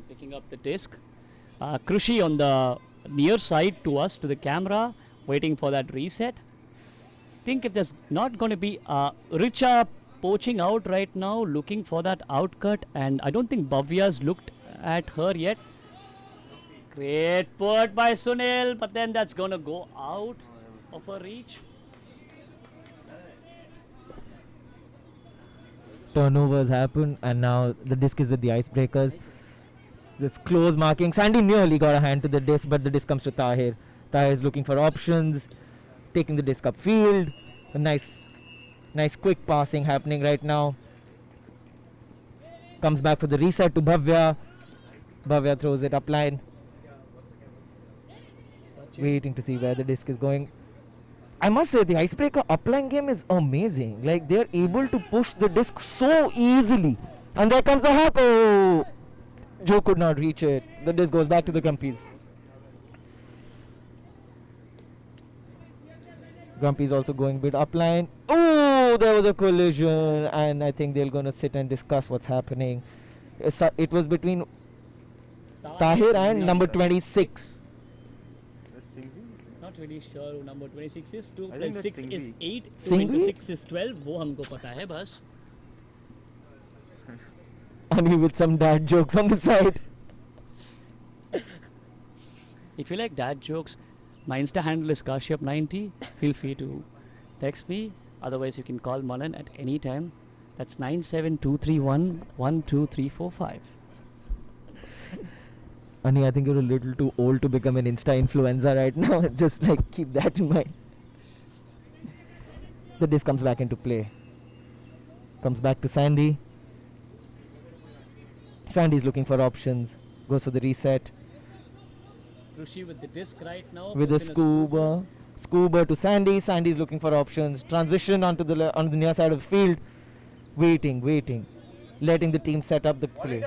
picking up the disc. Krushi on the near side to us, to the camera, waiting for that reset. Think if there's not going to be Richa poaching out right now, looking for that outcut, and I don't think Bhavya's looked at her yet. Great put by Sunil, but then that's going to go out of her reach. Turnovers happen, and now the disc is with the icebreakers. This close marking. Sandy nearly got a hand to the disc, but the disc comes to Tahir. Tahir is looking for options, taking the disc upfield. A nice quick passing happening right now. Comes back for the reset to Bhavya. Bhavya throws it upline. Waiting to see where the disc is going. I must say, the icebreaker upline game is amazing. Like, they're able to push the disc so easily. And there comes the hack. Oh! Joe could not reach it. The disc goes back to the Grumpies. Grumpies also going bit upline. Oh, there was a collision. And I think they're going to sit and discuss what's happening. It was between Tahir and number 26. Not really sure who number 26 is. 2 plus 6 is 8. 2 Singhi? into 6 is 12. वो हमको पता है बस. And with some dad jokes on the side. If you like dad jokes, my Insta handle is Kashyap90. Feel free to text me. Otherwise, you can call Manan at any time. That's 97231 12345. Ani, I think you're a little too old to become an Insta influencer right now. Just like keep that in mind. The disc comes back into play. Comes back to Sandy. Sandy's looking for options. Goes for the reset. Krushi with the disc right now. With a scuba. Scuba to Sandy. Sandy's looking for options. Transition onto the near side of the field. Waiting. Letting the team set up the play.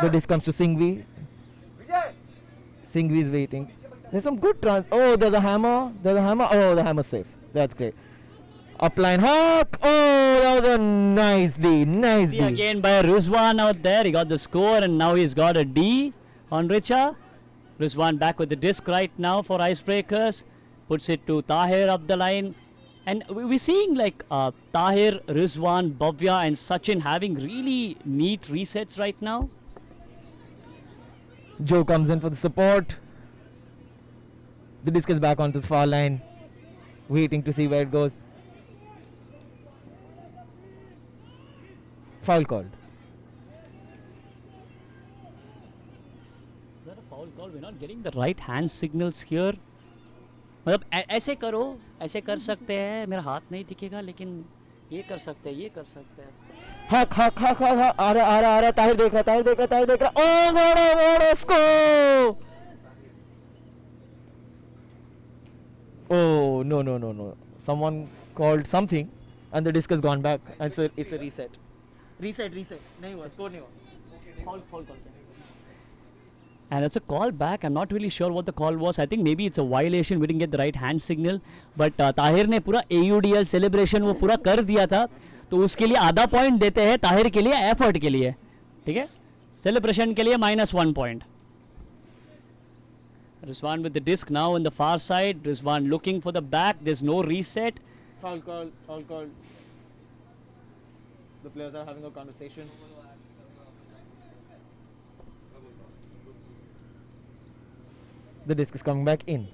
The disc comes to Singhvi. Singhvi is waiting. There's some good oh, there's a hammer. Oh, the hammer's safe. That's great. Upline hack. Oh, that was a nice D. See again by Rizwan out there. He got the score and now he's got a D on Richa. Rizwan back with the disc right now for Icebreakers. Puts it to Tahir up the line. And we're seeing like Tahir, Rizwan, Bhavya and Sachin having really neat resets right now. Joe comes in for the support. The disc is back onto the far line. Waiting to see where it goes. Foul called. Is that a foul call? We're not getting the right hand signals here. मतलब ऐसे करो, ऐसे कर सकते हैं. मेरा हाथ नहीं दिखेगा लेकिन ये कर सकते हैं. Hack. आ रहा. Tahir देख रहा. Oh, what a score! Oh, no. Someone called something and the disc has gone back. And so it's a reset. Reset. नहीं हुआ, score नहीं हुआ. Foul call. And it's a call back. I'm not really sure what the call was. I think maybe it's a violation. We didn't get the right hand signal. But Tahir ने पूरा AUDL celebration वो पूरा कर दिया था. तो उसके लिए आधा पॉइंट देते हैं ताहिर के लिए एफर्ट के लिए. ठीक है, सेलिब्रेशन के लिए -1 point. Rizwan with the disc now on the far side. Rizwan looking for the back. There's no reset. Foul call. The players are having a conversation. The disc is coming back in.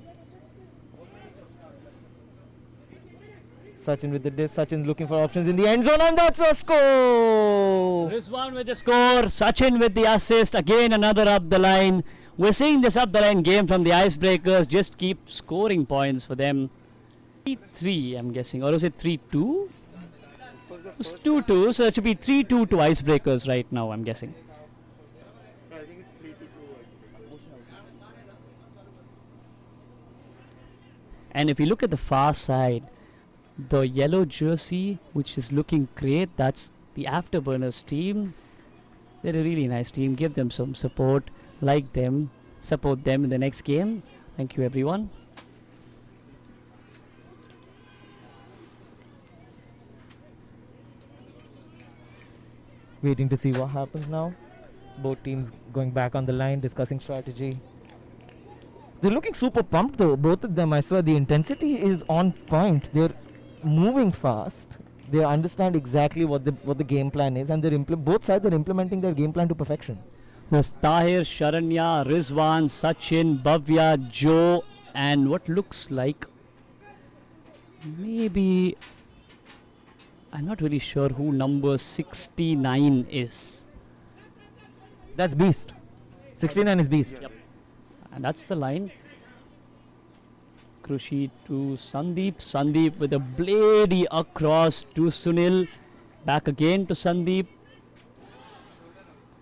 Sachin with the disc. Sachin's looking for options in the end zone and that's a score! Rizwan with the score. Sachin with the assist. Again another up the line. We're seeing this up the line game from the Icebreakers. Just keep scoring points for them. 3-3 I'm guessing. Or was it 3-2? It's 2-2. So it should be 3-2 to Icebreakers right now I'm guessing. I think it's 3-2. And if you look at the far side, the yellow jersey, which is looking great, that's the Afterburners team. They're a really nice team. Give them some support, like them, support them in the next game. Thank you, everyone. Waiting to see what happens now. Both teams going back on the line, discussing strategy. They're looking super pumped though, both of them. I swear the intensity is on point. They're moving fast. They understand exactly what the game plan is, and both sides are implementing their game plan to perfection. There's Tahir, Sharanya, Rizwan, Sachin, Bhavya, Joe, and what looks like maybe, I'm not really sure who number 69 is. That's Beast. 69 is Beast. Yep. And that's the line. Krushi to Sandeep. Sandeep with a bladey across to Sunil. Back again to Sandeep.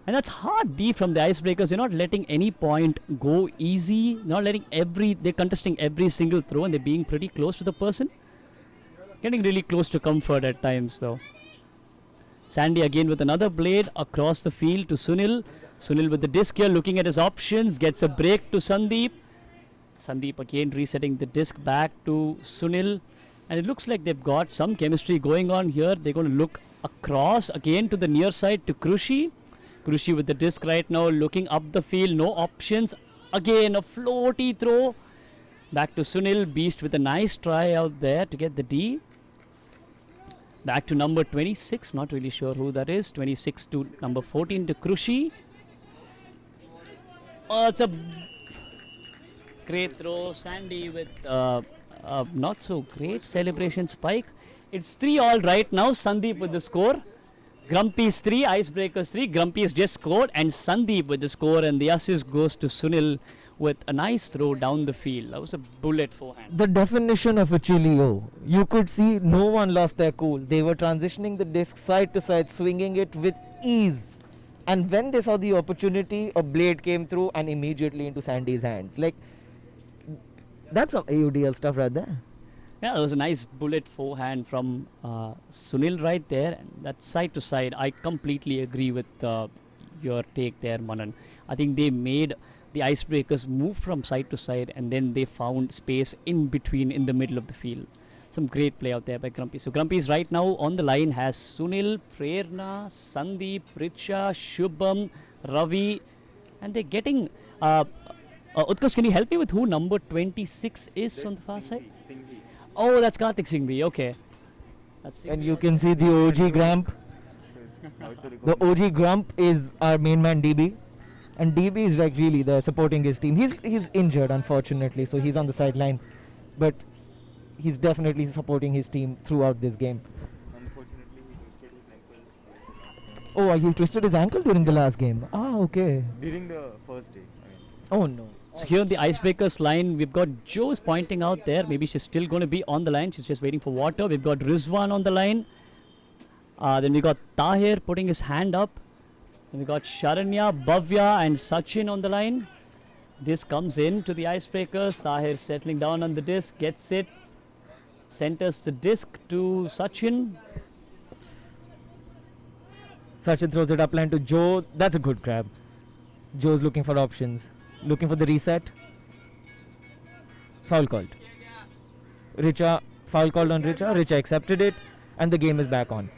And that's hard D from the Icebreakers. They're not letting any point go easy. Not letting they're contesting every single throw, and they're being pretty close to the person. Getting really close to comfort at times though. Sandy again with another blade across the field to Sunil. Sunil with the disc here, looking at his options, gets a break to Sandeep. Sandeep again resetting the disc back to Sunil. And it looks like they've got some chemistry going on here. They're going to look across again to the near side to Krushi. Krushi with the disc right now, looking up the field, no options. Again, a floaty throw. Back to Sunil, Beast with a nice try out there to get the D. Back to number 26, not really sure who that is. 26 to number 14 to Krushi. Oh, it's a great throw. Sandy with not so great celebration spike. It's 3-all right now. Sandeep with the score. Grumpy's 3, Icebreakers 3. Grumpy's just scored, and Sandeep with the score, and the assist goes to Sunil with a nice throw down the field. That was a bullet forehand. The definition of a chilio. You could see no one lost their cool. They were transitioning the disc side to side, swinging it with ease. And when they saw the opportunity, a blade came through and immediately into Sandy's hands. Like, that's some AUDL stuff right there. Yeah, there was a nice bullet forehand from Sunil right there. And that side to side, I completely agree with your take there, Manan. I think they made the Icebreakers move from side to side, and then they found space in between in the middle of the field. Some great play out there by Grumpy. So Grumpy's right now on the line has Sunil, Prerna, Sandeep, Richa, Shubham, Ravi, and they're getting... Utkarsh, can you help me with who number 26 is on the far side? Singhi. Oh, that's Karthik Singhvi, okay. That's And Singhvi. you can see the OG Grump. The OG Grump is our main man DB. And DB is like really the supporting his team. He's injured unfortunately, so he's on the sideline. But he's definitely supporting his team throughout this game. Unfortunately, he twisted his ankle Oh, he twisted his ankle during the last game. Ah, okay. during the first day. Oh no. So here on the Icebreakers line, we've got Joe's pointing out there. Maybe she's still going to be on the line. She's just waiting for water. We've got Rizwan on the line. Then we got Tahir putting his hand up. Then we got Sharanya, Bhavya and Sachin on the line. Disc comes in to the Icebreakers. Tahir settling down on the disc, gets it. Centers the disc to Sachin. Sachin throws it upline to Joe. That's a good grab. Joe's looking for options. Looking for the reset. Foul called. Richa, foul called on Richa. Richa accepted it, and the game is back on.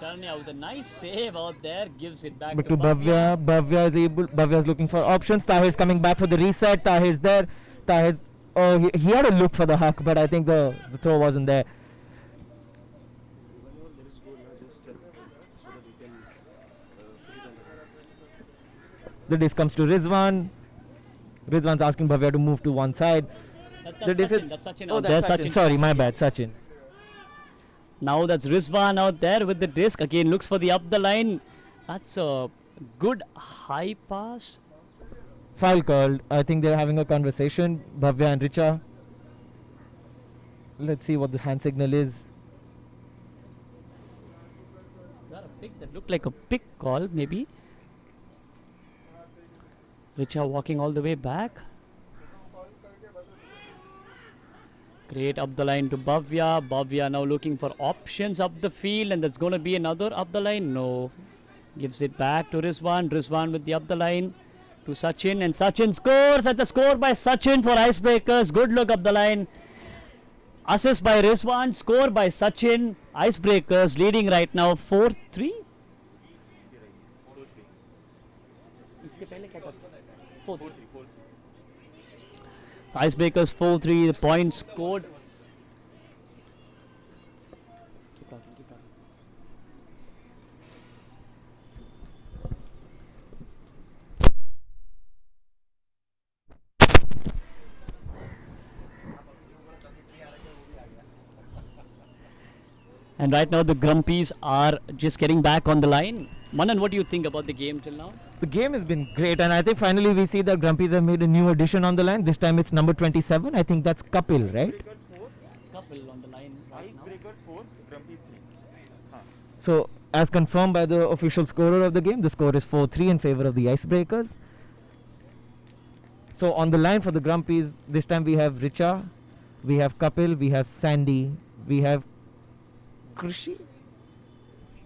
Sharanya with a nice save out there, gives it back But to to Bhavya, Bhavya is looking for options. Tahir's coming back for the reset. Tahir's there. Tahir, oh, he had a look for the huck, but I think the throw wasn't there. The disc comes to Rizwan. Rizwan's asking Bhavya to move to one side. That's disc Sachin. That's Sachin Oh, out that's there. Sachin. Sorry, my bad, Sachin. Now that's Rizwan out there with the disc. Again looks for the up the line. That's a good high pass. Foul called. I think they're having a conversation. Bhavya and Richa. Let's see what the hand signal is. Got a pick that looked like a pick call, maybe. Richa walking all the way back. Great up the line to Bhavya. Bhavya now looking for options up the field, and that's going to be another up the line. No. Gives it back to Rizwan. Rizwan with the up the line to Sachin, and Sachin scores. At the score by Sachin for Icebreakers. Good look up the line. Assist by Rizwan. Score by Sachin. Icebreakers leading right now 4-3. इसके पहले क्या था? 4-3. 4-3. Icebreakers 4-3. The point scored. Keep talking, keep talking. And right now the Grumpies are just getting back on the line. Manan, what do you think about the game till now? The game has been great, and I think finally we see that Grumpies have made a new addition on the line. This time it's number 27. I think that's Kapil, right? Icebreakers 4. Couple on the line right now. Icebreakers 4. Grumpy's 3. Huh. So, as confirmed by the official scorer of the game, the score is 4-3 in favor of the Icebreakers. So, on the line for the Grumpies, this time we have Richa, we have Kapil, we have Sandy, we have Krishi.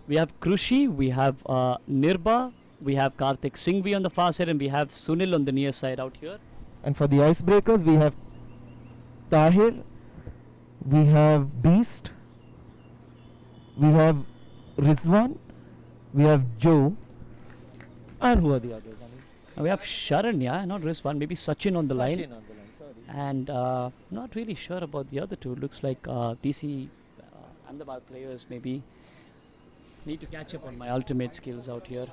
We have Krushi, we have Nirba, we have Karthik Singhvi on the far side, and we have Sunil on the near side out here. And for the Icebreakers, we have Tahir, we have Beast, we have Rizwan, we have Joe, and who are the others? We have Sharan, yeah, not Rizwan, maybe Sachin on the line. Sachin on the line, sorry. And not really sure about the other two. Looks like DC Ahmedabad players maybe. Need to catch up on my ultimate skills out here.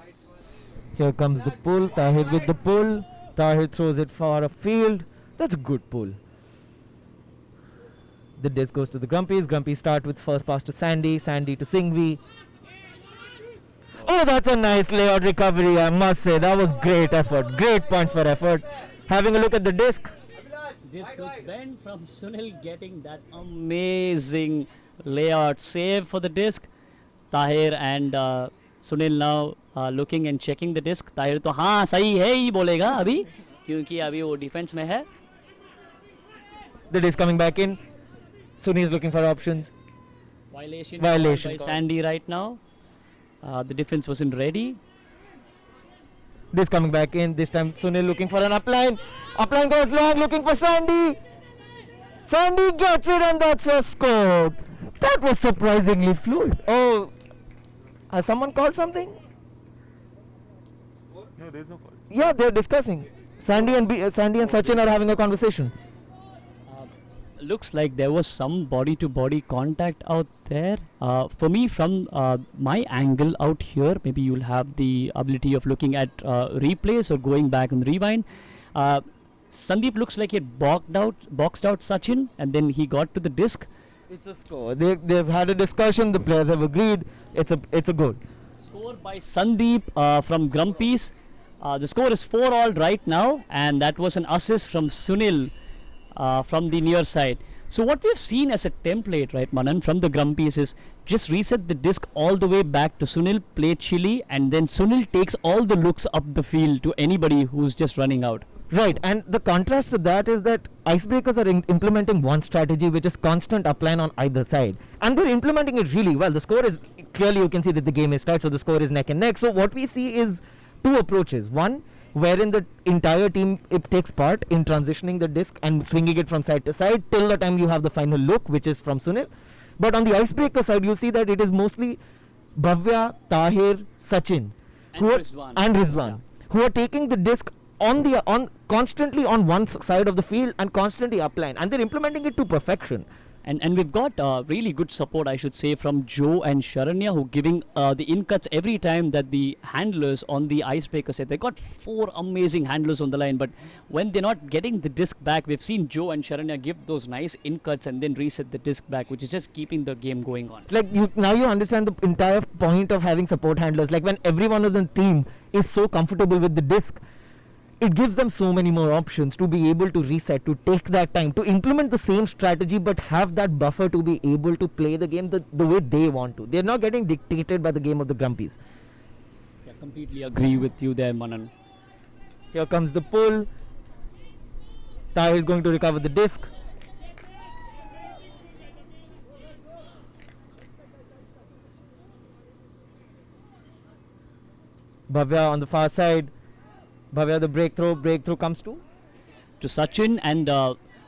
Here comes the pull, Tahir with the pull, Tahir throws it far afield. That's a good pull. The disc goes to the Grumpies. Grumpies start with first pass to Sandy, Sandy to Singhvi. Oh, that's a nice layout recovery, I must say. That was great effort. Great points for effort. Having a look at the disc. This was bent from Sunil getting that amazing layout save for the disc. Tahir and Sunil now looking and checking the disc. Tahir तो हाँ सही है ही बोलेगा अभी क्योंकि अभी वो defence में है. The disc coming back in. Sunni is looking for options. Violation Violation by call. Sandy right now. The defense wasn't ready. Disc coming back in. This time Sunil looking for an upline. Upline goes long, looking for Sandy. Sandy gets it, and that's a score. That was surprisingly fluid. Oh, has someone called something? No, there's no call. Yeah, they're discussing. Sandy and Sachin are having a conversation. Looks like there was some body-to-body contact out there. For me, from my angle out here, maybe you'll have the ability of looking at replays or going back and rewind. Sandeep looks like he had boxed out Sachin, and then he got to the disc. It's a score. They've had a discussion. The players have agreed. It's a goal. Score by Sandeep from Grumpies. The score is 4-all right now, and that was an assist from Sunil from the near side. So what we've seen as a template, right, Manan, from the Grumpies is just reset the disc all the way back to Sunil, play chilly, and then Sunil takes all the looks up the field to anybody who's just running out. Right, and the contrast to that is that Icebreakers are implementing one strategy, which is constant upline on either side, and they're implementing it really well. The score is clearly, you can see that the game is tight, so the score is neck and neck. So what we see is two approaches. One, wherein the entire team takes part in transitioning the disc and swinging it from side to side till the time you have the final look, which is from Sunil. But on the Icebreaker side, you see that it is mostly Bhavya, Tahir, Sachin, And Rizwan. who are taking the disc constantly on one side of the field and constantly upline, and they're implementing it to perfection. And we've got really good support, I should say, from Joe and Sharanya, who giving the in-cuts every time that the handlers on the Icebreaker set. They got 4 amazing handlers on the line, but when they're not getting the disc back, we've seen Joe and Sharanya give those nice in-cuts and then reset the disc back, which is just keeping the game going on. Like now you understand the entire point of having support handlers. Like when everyone on the team is so comfortable with the disc, it gives them so many more options to be able to reset, to take that time, to implement the same strategy, but have that buffer to be able to play the game the way they want to. They're not getting dictated by the game of the Grumpies. Yeah, completely agree with you there, Manan. Here comes the pull. Tahir is going to recover the disc. Bhavya on the far side. Bhavya, the breakthrough comes to Sachin, and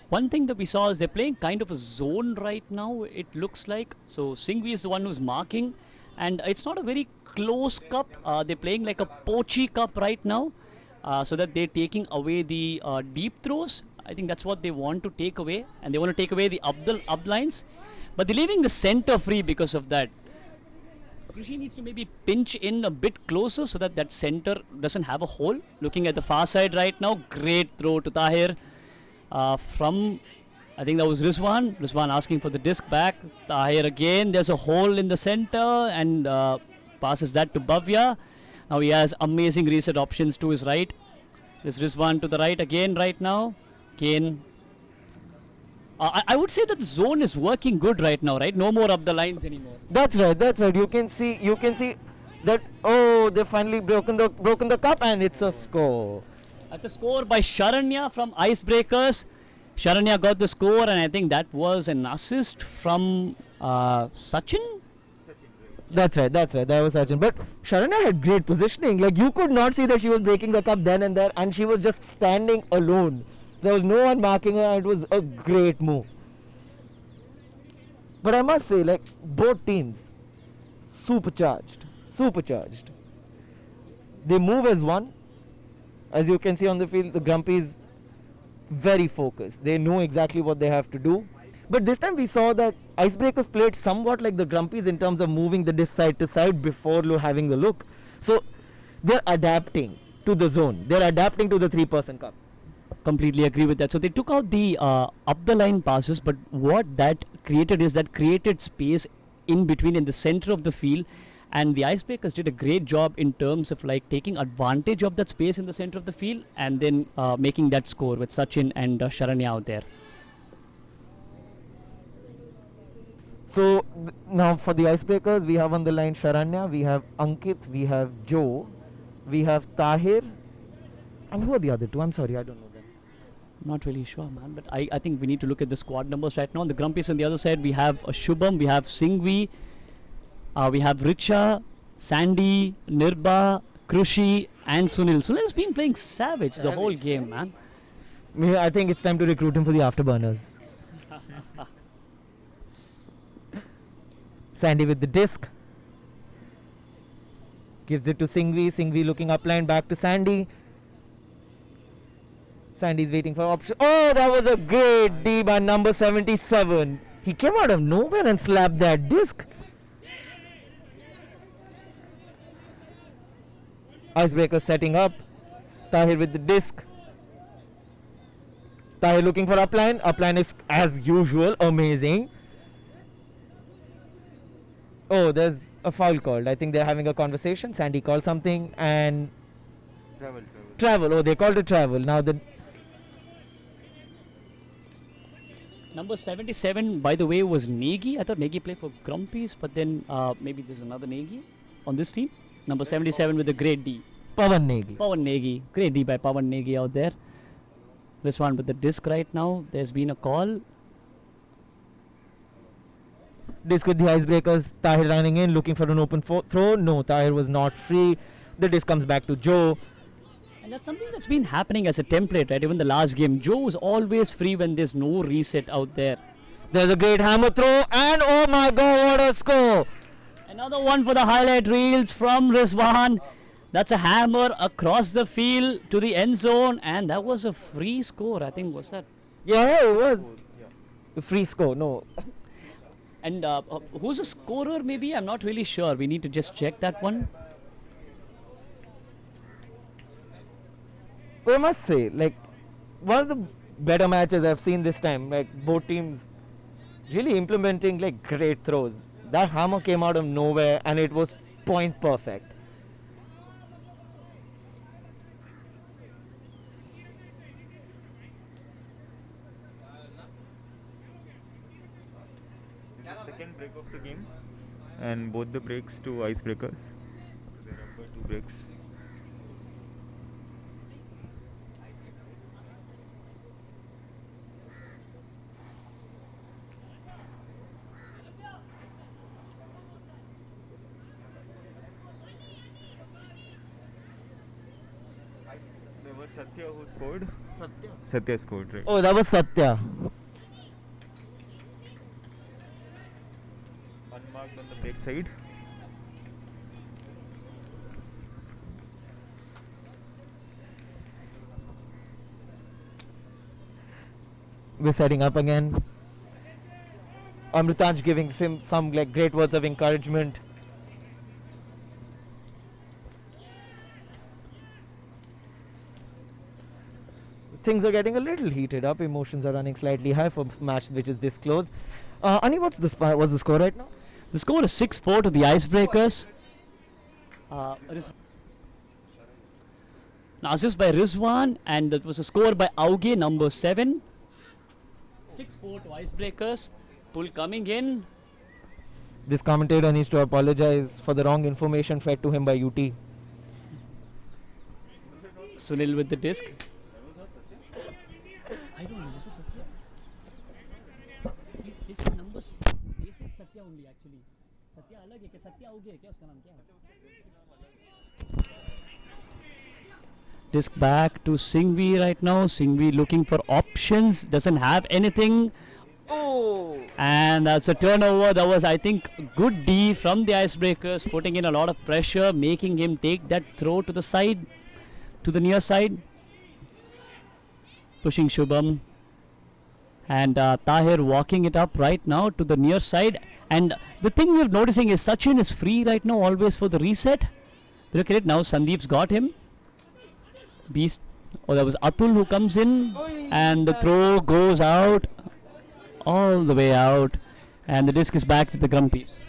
one thing that we saw is they're playing kind of a zone right now, it looks like. So Singhvi is the one who's marking, and it's not a very close cup. They're playing like a poachy cup right now. so that they're taking away the deep throws. I think that's what they want to take away, and they want to take away the up lines, but they're leaving the center free because of that. Krushi needs to maybe pinch in a bit closer so that that center doesn't have a hole. Looking at the far side right now, great throw to Tahir from, I think that was Rizwan. Rizwan asking for the disc back. Tahir again, there's a hole in the center and passes that to Bhavya. Now he has amazing reset options to his right. There's Rizwan to the right again right now. Again, I would say that the zone is working good right now, right? No more up the lines anymore. That's right. That's right. You can see that. Oh, they finally broken the cup, and it's a score. That's a score by Sharanya from Icebreakers. Sharanya got the score, and I think that was an assist from Sachin. That's right. That's right. That was Sachin. But Sharanya had great positioning. Like, you could not see that she was breaking the cup then and there, and she was just standing alone. There was no one marking her, and it was a great move. But I must say, like, both teams, supercharged. Supercharged. They move as one. As you can see on the field, the Grumpies very focused. They know exactly what they have to do. But this time we saw that Icebreakers played somewhat like the Grumpies in terms of moving the disc side to side before having the look. So they're adapting to the zone. They're adapting to the 3-person cup. Completely agree with that. So they took out the up the line passes, but what that created is that created space in between in the center of the field, and the Icebreakers did a great job in terms of like taking advantage of that space in the center of the field and then making that score with Sachin and Sharanya out there. So now for the Icebreakers, we have on the line Sharanya, we have Ankit, we have Joe, we have Tahir, and who are the other two? I'm sorry, I don't know them. Not really sure, man, but I think we need to look at the squad numbers right now. On the Grumpies on the other side, we have Shubham, we have Singhvi, we have Richa, Sandy, Nirba, Krushi, and Sunil. Sunil's been playing savage the whole game, man. I think it's time to recruit him for the afterburners. Sandy with the disc. Gives it to Singhvi. Singhvi looking upline, back to Sandy. Sandy's waiting for option. Oh, that was a great D by number 77. He came out of nowhere and slapped that disc. Icebreaker setting up. Tahir with the disc. Tahir looking for upline. Upline is as usual amazing. Oh, there's a foul called. I think they're having a conversation. Sandy called something and travel. Oh, they called it travel. Now the Number 77, by the way, was Negi. I thought Negi played for Grumpies, but then maybe there's another Negi on this team. Number 77 with a great D. Pawan Negi. Pawan Negi. Great D by Pawan Negi out there. This one with the disc right now. There's been a call. Disc with the Icebreakers. Tahir running in, looking for an open throw. No, Tahir was not free. The disc comes back to Joe. And that's something that's been happening as a template, right? Even the last game, Joe was always free when there's no reset out there. There's a great hammer throw, and oh my god, what a score! Another one for the highlight reels from Rizwan. That's a hammer across the field to the end zone, and that was a free score, I think, was that? Yeah, it was. A free score, no. And who's the scorer, maybe? I'm not really sure. We need to just check that one. But I must say, like, one of the better matches I've seen this time, like, both teams really implementing, like, great throws. That hammer came out of nowhere, and it was point perfect. This is the second break of the game, and both the breaks to Icebreakers. There are 2 breaks. There was Satya who scored. Satya scored, right? Oh, that was Satya. Unmarked on the break side. We're setting up again. Amritansh giving some like great words of encouragement. Things are getting a little heated up. Emotions are running slightly high for a match which is this close. Ani, what's the score right now? The score is 6-4 to the Icebreakers. An assist by Rizwan, and that was a score by Auge, number 7. 6-4 to Icebreakers. Pull coming in. This commentator needs to apologize for the wrong information fed to him by UT. Sunil with the disc. I don't know, was it Satya? These numbers, they said Satya only actually. Satya अलग है क्या? Satya Auge है क्या? उसका नाम क्या है? Disc back to Singhvi right now. Singhvi looking for options, doesn't have anything. Oh! And that's a turnover. That was, I think, good D from the Icebreakers, putting in a lot of pressure, making him take that throw to the side, to the near side. Pushing Shubham. And Tahir walking it up right now to the near side. And the thing we're noticing is Sachin is free right now, always for the reset. Look at it now, Sandeep's got him. Beast. Oh, that was Atul who comes in. And the throw goes out. All the way out. And the disc is back to the Grumpies.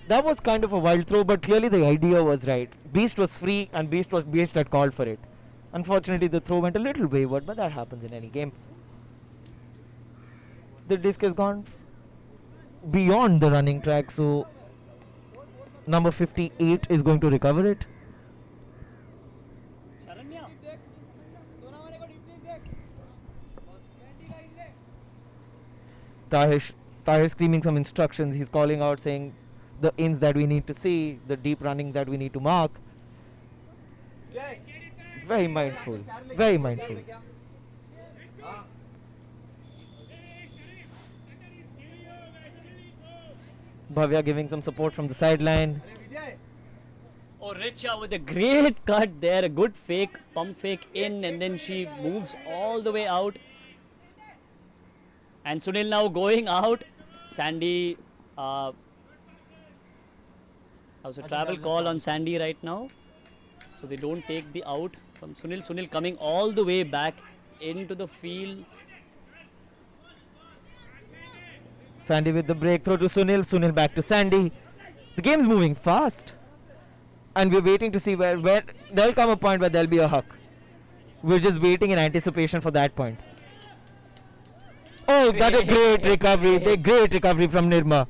That was kind of a wild throw, but clearly the idea was right. Beast was free and Beast had called for it. Unfortunately, the throw went a little wayward, but that happens in any game. The disc has gone beyond the running track, so number 58 is going to recover it. Tahir screaming some instructions. He's calling out, saying the ins that we need to see, the deep running that we need to mark. Very mindful. Very mindful. Bhavya giving some support from the sideline. Oh, Richa with a great cut there. A good fake, pump fake in, and then she moves all the way out. And Sunil now going out. Sandy, that was a travel call on Sandy right now. So they don't take the out from Sunil. Sunil coming all the way back into the field. Sandy with the breakthrough to Sunil. Sunil back to Sandy. The game's moving fast. And we're waiting to see where there'll come a point where there'll be a huck. We're just waiting in anticipation for that point. Oh, that's a great recovery. Great recovery from Nirma.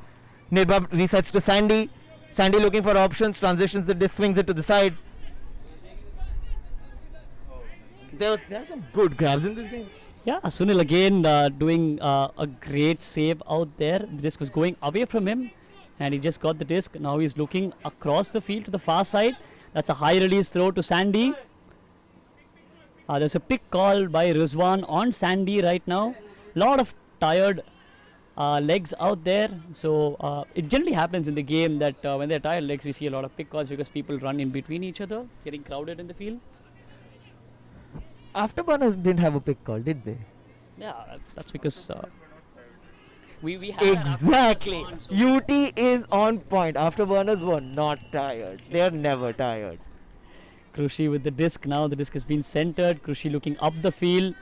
Nirma resets to Sandy. Sandy looking for options, transitions the disc, swings it to the side. There are some good grabs in this game. Yeah, Sunil again doing a great save out there. The disc was going away from him and he just got the disc. Now he's looking across the field to the far side. That's a high release throw to Sandy. There's a pick call by Rizwan on Sandy right now. Lot of tired legs out there. So it generally happens in the game that when they're tired legs, we see a lot of pick calls because people run in between each other, getting crowded in the field. Afterburners didn't have a pick call, did they? Yeah, that's because we had exactly. on, so UT is on point. Afterburners were not tired. They are never tired. Krushi with the disc. Now the disc has been centered. Krushi looking up the field.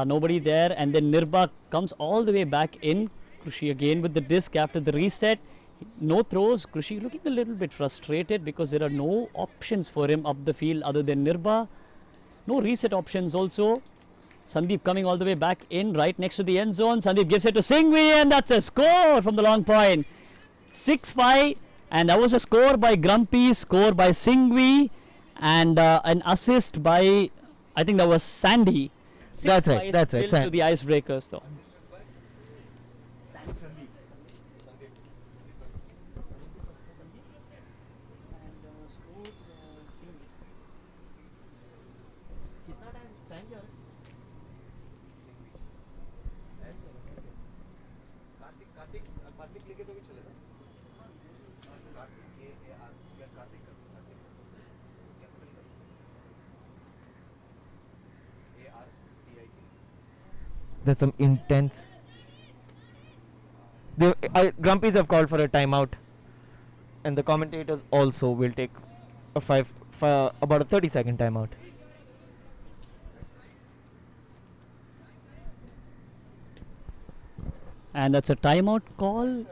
Nobody there, and then Nirba comes all the way back in. Krushi again with the disc after the reset. No throws. Krushi looking a little bit frustrated because there are no options for him up the field other than Nirba. No reset options also. Sandeep coming all the way back in right next to the end zone. Sandeep gives it to Singhvi and that's a score from the long point. 6-5, and that was a score by Grumpy, score by Singhvi, and an assist by, I think that was Sandy. That's right, that's right. Still to the Icebreakers though. There's some intense. Grumpies have called for a timeout, and the commentators also will take a about a 30-second timeout. And that's a timeout call.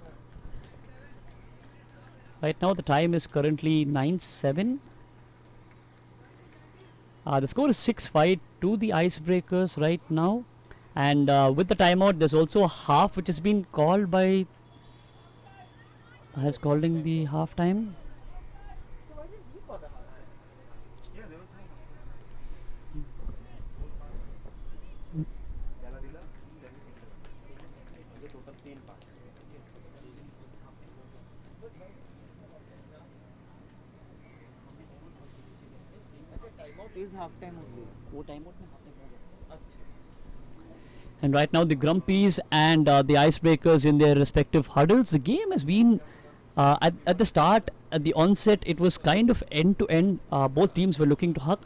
Right now the time is currently 9-7. The score is 6-5 to the Icebreakers right now. And with the timeout, there's also a half which has been called by calling the half time. Is half time only. And right now the Grumpies and the Icebreakers in their respective huddles. The game has been at the start, at the onset, it was kind of end to end. Both teams were looking to hug,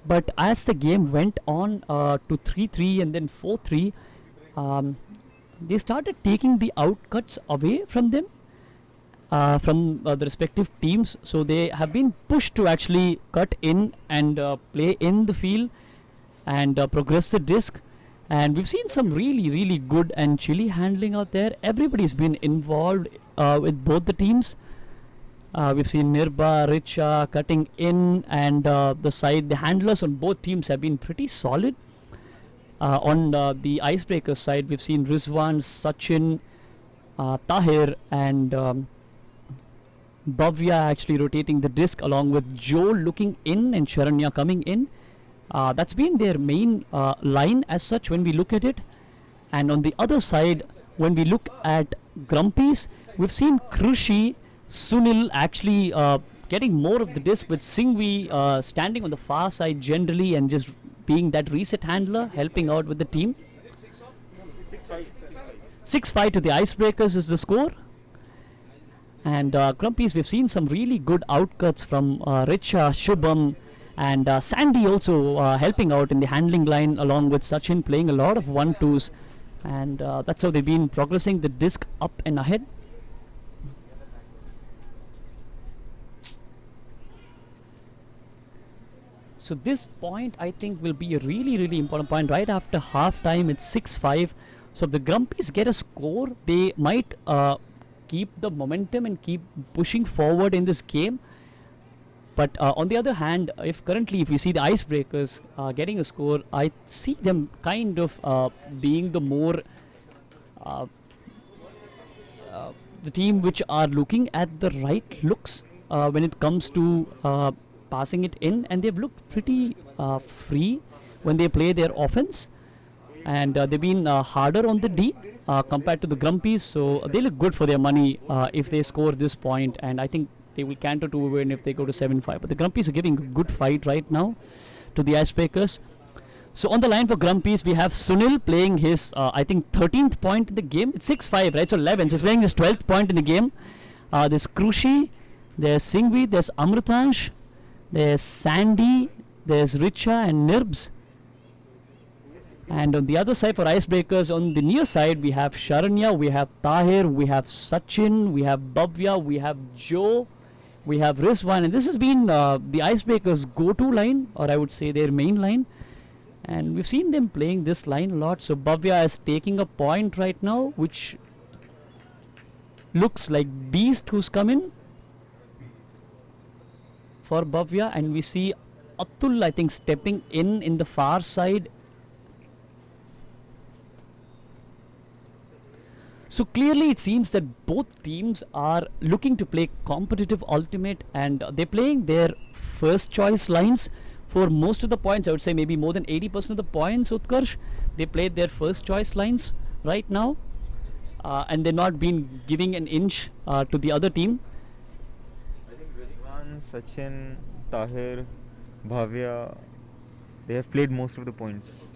but as the game went on to 3-3 and then 4-3, they started taking the outcuts away from them, from the respective teams. So they have been pushed to actually cut in and play in the field and progress the disc. And we've seen some really good and chilly handling out there. Everybody's been involved with both the teams. We've seen Nirba, Richa cutting in, and the handlers on both teams have been pretty solid. On the Icebreakers side, we've seen Rizwan, Sachin, Tahir, and Bhavya actually rotating the disc, along with Joe looking in and Sharanya coming in. That's been their main line as such when we look at it. And on the other side, when we look at Grumpies, we've seen Krushi, Sunil actually getting more of the disc, with Singhvi standing on the far side generally and just being that reset handler, helping out with the team. 6-5 to the Icebreakers is the score. And Grumpies, we've seen some really good outcuts from Richa, Shubham, and Sandy also helping out in the handling line, along with Sachin playing a lot of 1-2s. And that's how they've been progressing the disc up and ahead. So this point, I think, will be a really important point. Right after half time, it's 6-5. So if the Grumpies get a score, they might keep the momentum and keep pushing forward in this game. But on the other hand, if we see the Icebreakers getting a score, I see them kind of being the more the team which are looking at the right looks when it comes to passing it in, and they've looked pretty free when they play their offense, and they've been harder on the D compared to the Grumpies. So they look good for their money if they score this point, and I think they will canter to win if they go to 7-5. But the Grumpies are giving a good fight right now to the Icebreakers. So on the line for Grumpies, we have Sunil playing his, I think, 13th point in the game. It's 6-5, right? So 11. So he's playing his 12th point in the game. There's Krushi, there's Singhvi, there's Amrutansh, there's Sandy, there's Richa and Nirbs. And on the other side for Icebreakers, on the near side, we have Sharanya, we have Tahir, we have Sachin, we have Bhavya, we have Joe, we have Rizwan. And this has been the Icebreakers' go-to line, or I would say their main line. And we've seen them playing this line a lot. So Bhavya is taking a point right now, which looks like Beast who's come in for Bhavya. And we see Atul, I think, stepping in the far side. So clearly it seems that both teams are looking to play competitive ultimate, and they're playing their first choice lines for most of the points. I would say maybe more than 80% of the points, Utkarsh. They played their first choice lines right now, and they're not been giving an inch to the other team. I think Rizwan, Sachin, Tahir, Bhavya, they have played most of the points.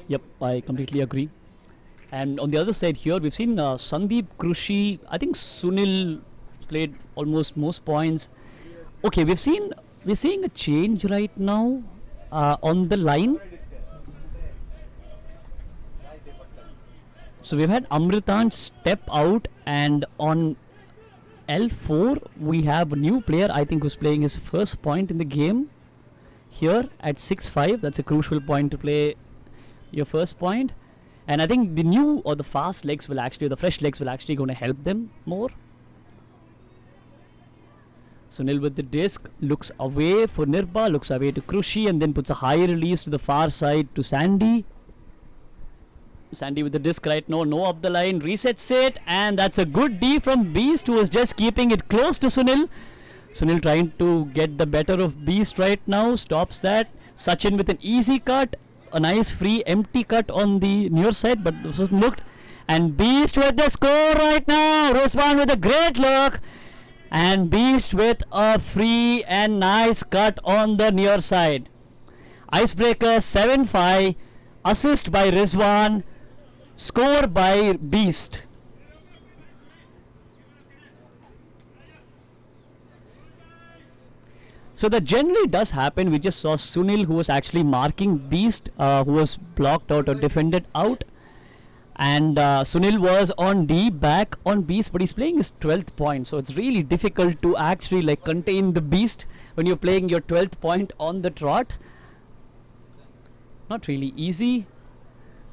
Yep, I completely agree. And on the other side here, we've seen Sandeep, Krushi, I think Sunil played almost most points. Okay, we're seeing a change right now on the line. So we've had Amritan step out, and on L4 we have a new player, I think, who's playing his first point in the game here at 6-5. That's a crucial point to play your first point, and I think the new or the fast legs will actually, the fresh legs will actually going to help them more. Sunil with the disc, looks away for Nirba, looks away to Krushi, and then puts a high release to the far side to Sandy. Sandy with the disc right now, no up the line, resets it, and that's a good D from Beast, who was just keeping it close to Sunil. Sunil trying to get the better of Beast right now, stops that. Sachin with an easy cut, a nice free empty cut on the near side, but this was looked. And Beast with the score right now, Rizwan with a great look, and Beast with a free and nice cut on the near side. Icebreaker 7-5, assist by Rizwan, score by Beast. So that generally does happen. We just saw Sunil, who was actually marking Beast, who was blocked out or defended out. And Sunil was on D, back on Beast, but he's playing his 12th point. So it's really difficult to actually like contain the Beast when you're playing your 12th point on the trot. Not really easy.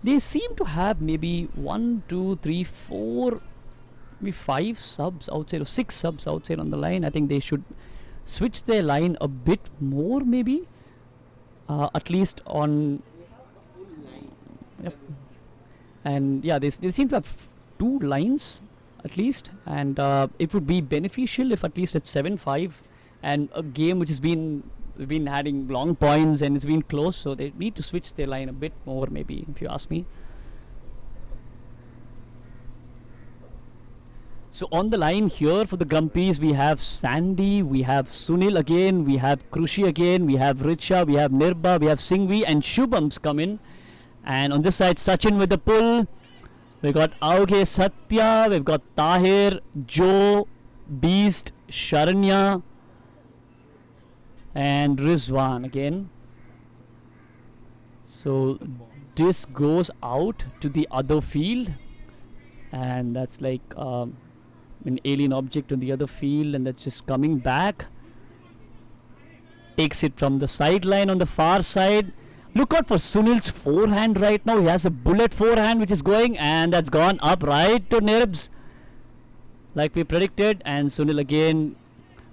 They seem to have maybe 1, 2, 3, 4, maybe 5 subs outside or 6 subs outside on the line. I think they should switch their line a bit more, maybe. At least on. Yep. And yeah, they seem to have 2 lines at least, and it would be beneficial if at least it's 7-5, and a game which has been having long points and it's been close, so they need to switch their line a bit more, maybe, if you ask me. So on the line here for the Grumpies, we have Sandy, we have Sunil again, we have Krushi again, we have Richa, we have Nirba, we have Singhvi, and Shubham's come in. And on this side, Sachin with the pull. We've got Auge Satya, we've got Tahir, Joe, Beast, Sharanya, and Rizwan again. So this goes out to the other field, and that's like an alien object on the other field, and that's just coming back. Takes it from the sideline on the far side. Look out for Sunil's forehand right now. He has a bullet forehand which is going, and that's gone up right to Nirbs, like we predicted. And Sunil again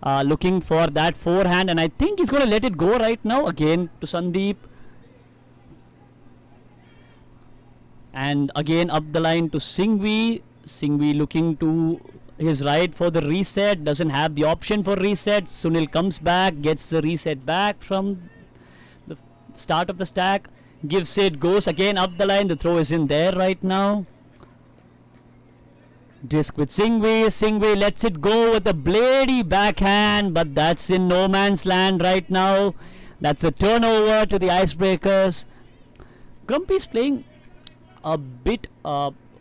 looking for that forehand, and I think he's going to let it go right now again to Sandeep. And again up the line to Singhvi. Singhvi looking to his right for the reset, doesn't have the option for reset. Sunil comes back, gets the reset back from the start of the stack, gives it, goes again up the line. The throw is in there right now. Disc with Singhvi. Singhvi lets it go with a bladey backhand, but that's in no man's land right now. That's a turnover to the Icebreakers. Grumpy's playing a bit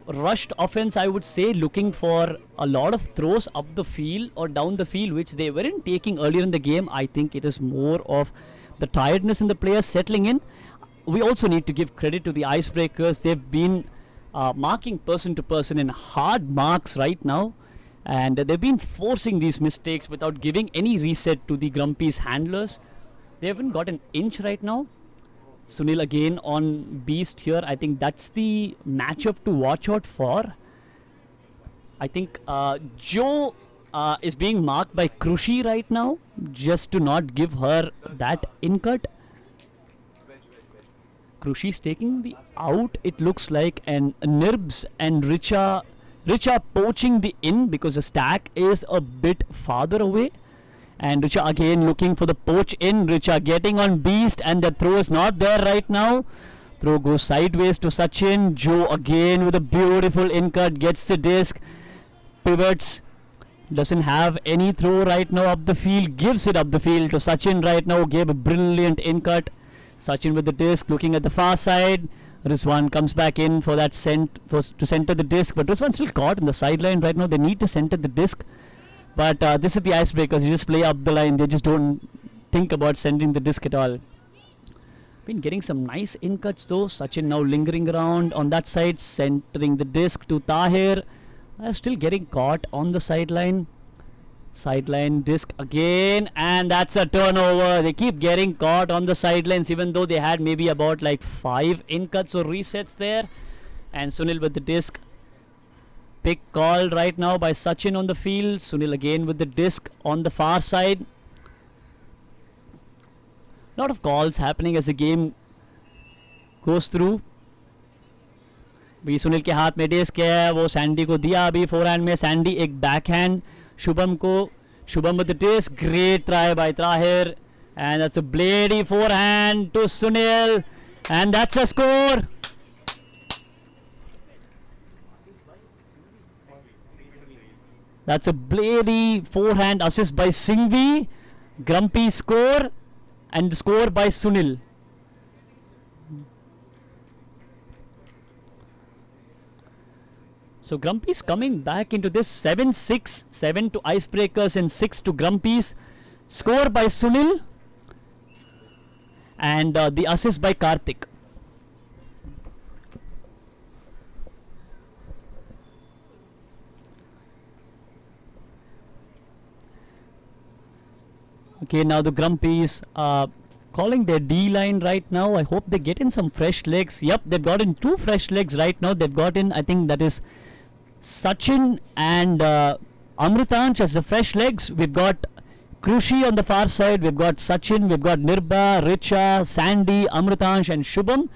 rushed offense, I would say, looking for a lot of throws up the field or down the field, which they weren't taking earlier in the game. I think it is more of the tiredness in the players settling in. We also need to give credit to the Icebreakers. They've been marking person to person in hard marks right now, and they've been forcing these mistakes without giving any reset to the Grumpy's handlers. They haven't got an inch right now. Sunil again on Beast here. I think that's the matchup to watch out for. I think Joe is being marked by Krushi right now, just to not give her that in cut. Krushi's taking the out, it looks like, and Nirbs and Richa poaching the in because the stack is a bit farther away. And Richa again looking for the poach in. Richa getting on Beast, and the throw is not there right now. Throw goes sideways to Sachin. Joe again with a beautiful in cut, gets the disc, pivots, doesn't have any throw right now up the field, gives it up the field to Sachin right now, gave a brilliant in cut. Sachin with the disc, looking at the far side. Rizwan comes back in for that to center the disc, but Rizwan's still caught in the sideline right now. They need to center the disc. But this is the Icebreakers. You just play up the line. They just don't think about sending the disc at all. Been getting some nice in cuts though. Sachin now lingering around on that side, centering the disc to Tahir. Still getting caught on the sideline. Sideline disc again, and that's a turnover. They keep getting caught on the sidelines, even though they had maybe about like 5 in cuts or resets there. And Sunil with the disc. Pick called right now by Sachin on the field. Sunil again with the disc on the far side. Lot of calls happening as the game goes through. अभी सुनील के हाथ में disc है, वो Sandy को दिया अभी forehand में. सैंडी एक बैकहैंड शुभम को. Shubham with the disc. Great try by Tahir. And that's a bladey forehand to Sunil. And that's a score. That's a bladey forehand assist by Singhvi. Grumpy score. And the score by Sunil. So Grumpy's coming back into this 7-6, 7 to Icebreakers and 6 to Grumpy's. Score by Sunil and the assist by Karthik. Okay, now the Grumpy's calling their D line right now. I hope they get in some fresh legs. Yep, they've got in 2 fresh legs right now. They've got in, I think that is Sachin and Amritansh as the fresh legs. We've got Krushi on the far side. We've got Sachin. We've got Nirba, Richa, Sandy, Amritansh and Shubham.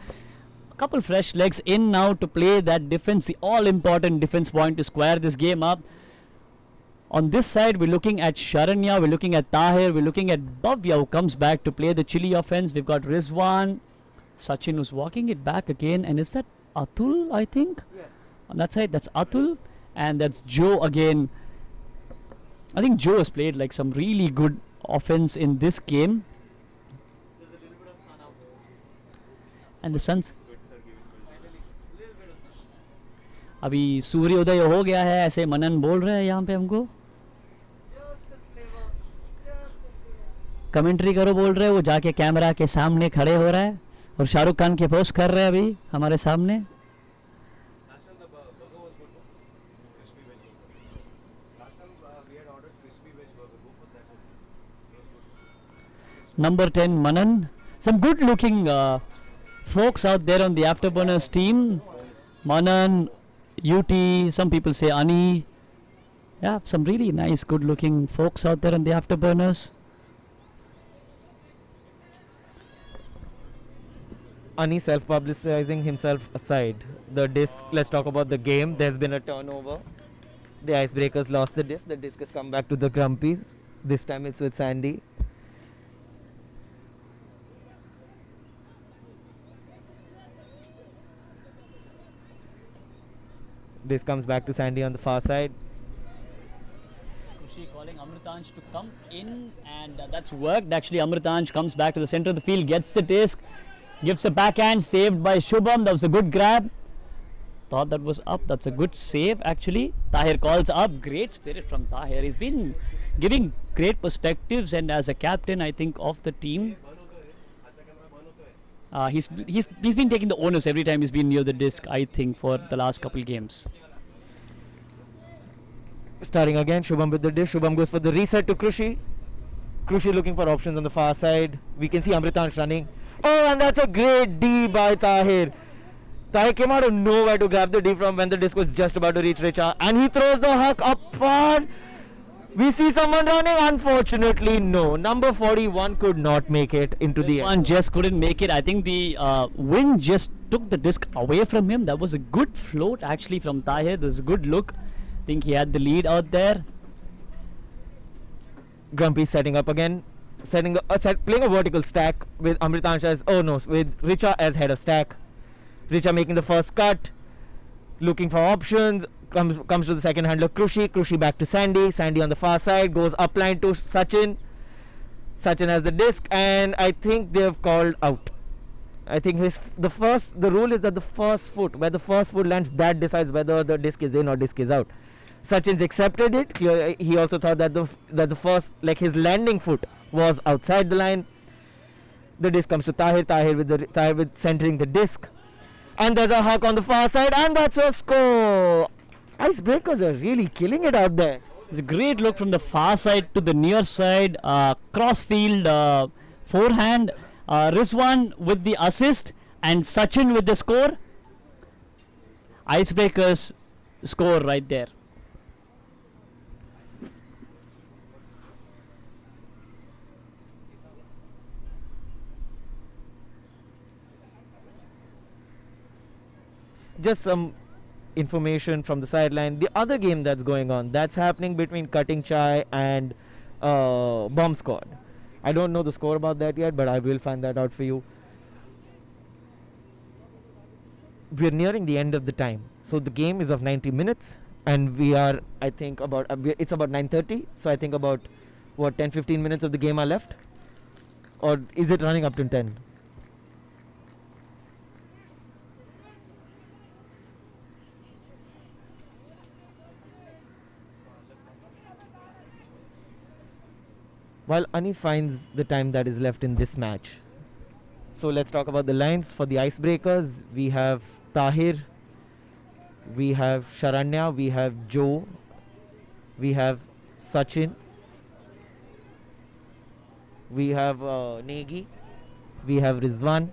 A couple fresh legs in now to play that defense, the all-important defense point to square this game up. On this side, we're looking at Sharanya, we're looking at Tahir, we're looking at Bhavya, who comes back to play the chili offense. We've got Rizwan, Sachin who's walking it back again. And is that Atul, I think? Yes. On that side, that's Atul. And that's Joe again. I think Joe has played like some really good offense in this game. There's a little bit of sun out there. And the sun's अभी सूर्योदय हो गया है, ऐसे मनन बोल रहे हैं यहाँ पे हमको. कमेंट्री करो बोल रहे हैं, वो जाके कैमरा के सामने खड़े हो रहा है और शाहरुख खान के पोस्ट कर रहे हैं अभी हमारे सामने. Number 10 Manan. Some good looking folks out there on the Afterburners team. Manan, UT, some people say Ani. Yeah, some really nice good looking folks out there on the Afterburners. Ani self-publicizing himself aside. The disc, let's talk about the game. There's been a turnover. The Icebreakers lost the disc. The disc has come back to the Grumpies. This time it's with Sandy. This comes back to Sandy on the far side. Krushi calling Amritansh to come in, and that's worked. Actually, Amritansh comes back to the center of the field, gets the disc, gives a backhand, saved by Shubham. That was a good grab. Thought that was up. That's a good save, actually. Tahir calls up. Great spirit from Tahir. He's been giving great perspectives, and as a captain, I think, of the team, he's been taking the onus every time he's been near the disc, I think, for the last couple games. Starting again, Shubham with the dish. Shubham goes for the reset to Krushi. Krushi looking for options on the far side. We can see Amritansh running. Oh, and that's a great D by Tahir. Tahir came out of nowhere to grab the D from when the disc was just about to reach Richa. And he throws the huck up far. We see someone running. Unfortunately, no. Number 41 could not make it into the One end. just couldn't make it. I think the wind just took the disc away from him. That was a good float actually from Tahir. There was a good look. I think he had the lead out there. Grumpy setting up again. Playing a vertical stack with Amritansh as, with Richa as header stack. Richa making the first cut. Looking for options. Comes to the second handler Krushi. Krushi back to Sandy. Sandy on the far side. Goes upline to Sachin. Sachin has the disc, and I think they have called out. I think the rule is that the first foot, where the first foot lands, that decides whether the disc is in or disc is out. Sachin's accepted it. He also thought that the first, like his landing foot, was outside the line. The disc comes to Tahir. Tahir with centering the disc. And there's a huck on the far side, and that's a score. Icebreakers are really killing it out there. It's a great look from the far side to the near side. Crossfield forehand. Rizwan with the assist and Sachin with the score. Icebreakers score right there. Just some information from the sideline. The other game that's going on, that's happening between Cutting Chai and Bomb Squad. I don't know the score about that yet, but I will find that out for you. We're nearing the end of the time, so the game is of 90 minutes, and we are, I think, about it's about 9:30. So I think about what 10-15 minutes of the game are left, or is it running up to 10? While Ani finds the time that is left in this match. So let's talk about the lines for the Icebreakers. We have Tahir, we have Sharanya, we have Joe, we have Sachin, we have Negi, we have Rizwan,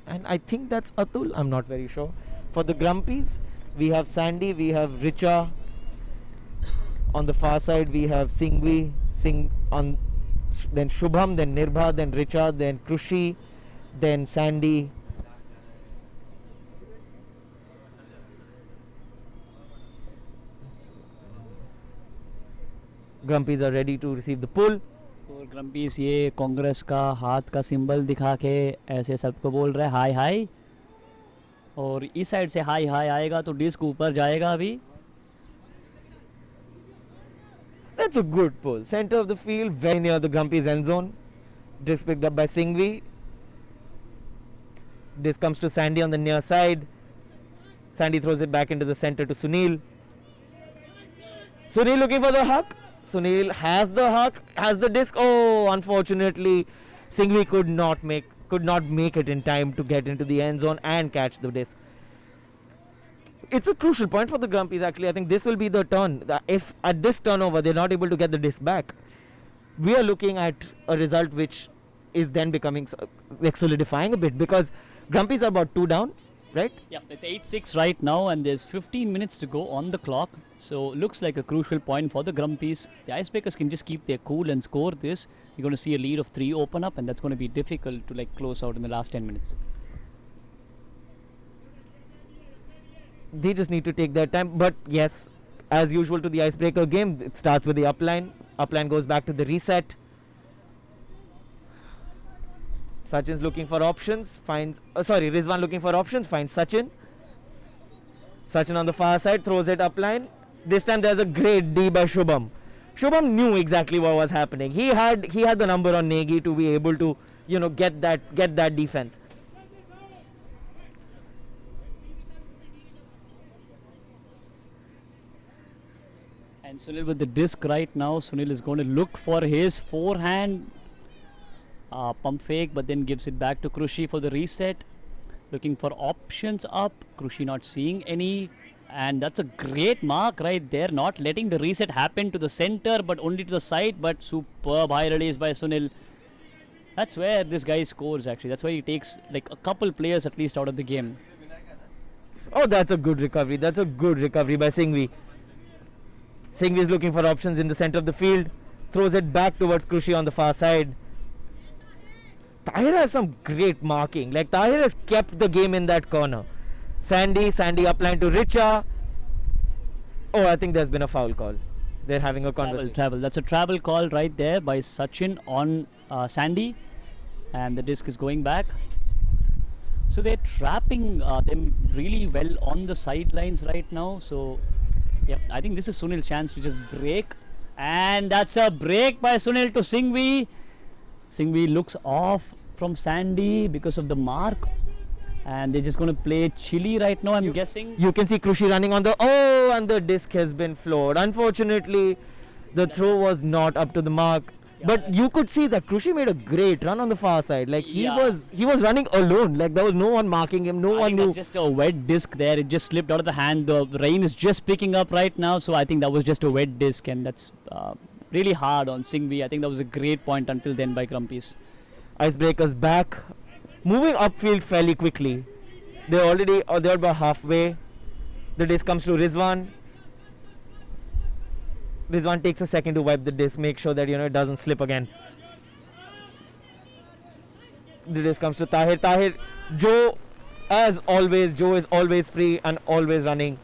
and I think that's Atul, I'm not very sure. For the Grumpies, we have Sandy, we have Richa. On the far side, we have Singhvi, then Shubham, then Nirbha, then Richa, then Krushi, then Sandy. Grumpies are ready to receive the pull. और ग्रम्पीस ये कांग्रेस का हाथ का symbol दिखा के ऐसे सबको बोल रहा है हाय हाय, और इस साइड से हाय हाय आएगा तो डिस्क ऊपर जाएगा अभी. That's a good pull. Center of the field, very near the Grumpy's end zone. Disc picked up by Singhvi. Disc comes to Sandy on the near side. Sandy throws it back into the center to Sunil. Sunil looking for the huck. Sunil has the huck, has the disc. Oh, unfortunately, Singhvi could not make it in time to get into the end zone and catch the disc. It's a crucial point for the Grumpies actually. I think this will be the turn. If at this turnover they're not able to get the disc back, we are looking at a result which is then becoming like solidifying a bit, because Grumpies are about 2 down, right? Yeah, it's 8-6 right now, and there's 15 minutes to go on the clock. So looks like a crucial point for the Grumpies. The Icebreakers can just keep their cool and score this. You're going to see a lead of 3 open up, and that's going to be difficult to like close out in the last 10 minutes. They just need to take their time. But yes, as usual to the Icebreaker game, it starts with the upline. Upline goes back to the reset. Sachin's looking for options, finds Rizwan looking for options, finds Sachin. Sachin on the far side throws it upline. This time there's a great D by Shubham. Shubham knew exactly what was happening. He had the number on Negi to be able to, you know, get that defense. And Sunil with the disc right now. Sunil is going to look for his forehand pump fake, but then gives it back to Krushi for the reset. Looking for options up. Krushi not seeing any. And that's a great mark right there. Not letting the reset happen to the center, but only to the side. But superb high release by Sunil. That's where this guy scores actually. That's why he takes like a couple players at least out of the game. Oh, that's a good recovery. That's a good recovery by Singhvi. Singhvi is looking for options in the center of the field. Throws it back towards Krushi on the far side. Tahir has some great marking. Like Tahir has kept the game in that corner. Sandy upline to Richa. Oh, I think there's been a foul call. They're having a conversation. Travel. That's a travel call right there by Sachin on Sandy. And the disc is going back. So they're trapping them really well on the sidelines right now. So, yeah, I think this is Sunil's chance to just break. And that's a break by Sunil to Singhvi. Singhvi looks off from Sandy because of the mark. And they're just going to play chilly right now, I'm guessing. You can see Krushi running on the... Oh, and the disc has been floored. Unfortunately, the throw was not up to the mark. But you could see that Krushi made a great run on the far side. Like Yeah. he was running alone. Like there was no one marking him. No I one think knew. that's just a wet disc there. It just slipped out of the hand. The rain is just picking up right now, so I think that was just a wet disc, and that's really hard on Singhvi. I think that was a great point until then by Grumpies. Icebreakers back, moving upfield fairly quickly. They're about halfway. The disc comes to Rizwan. Rizwan takes a second to wipe the disc, make sure that it doesn't slip again. The disc comes to Tahir. Tahir, Joe, as always, Joe is always free and always running.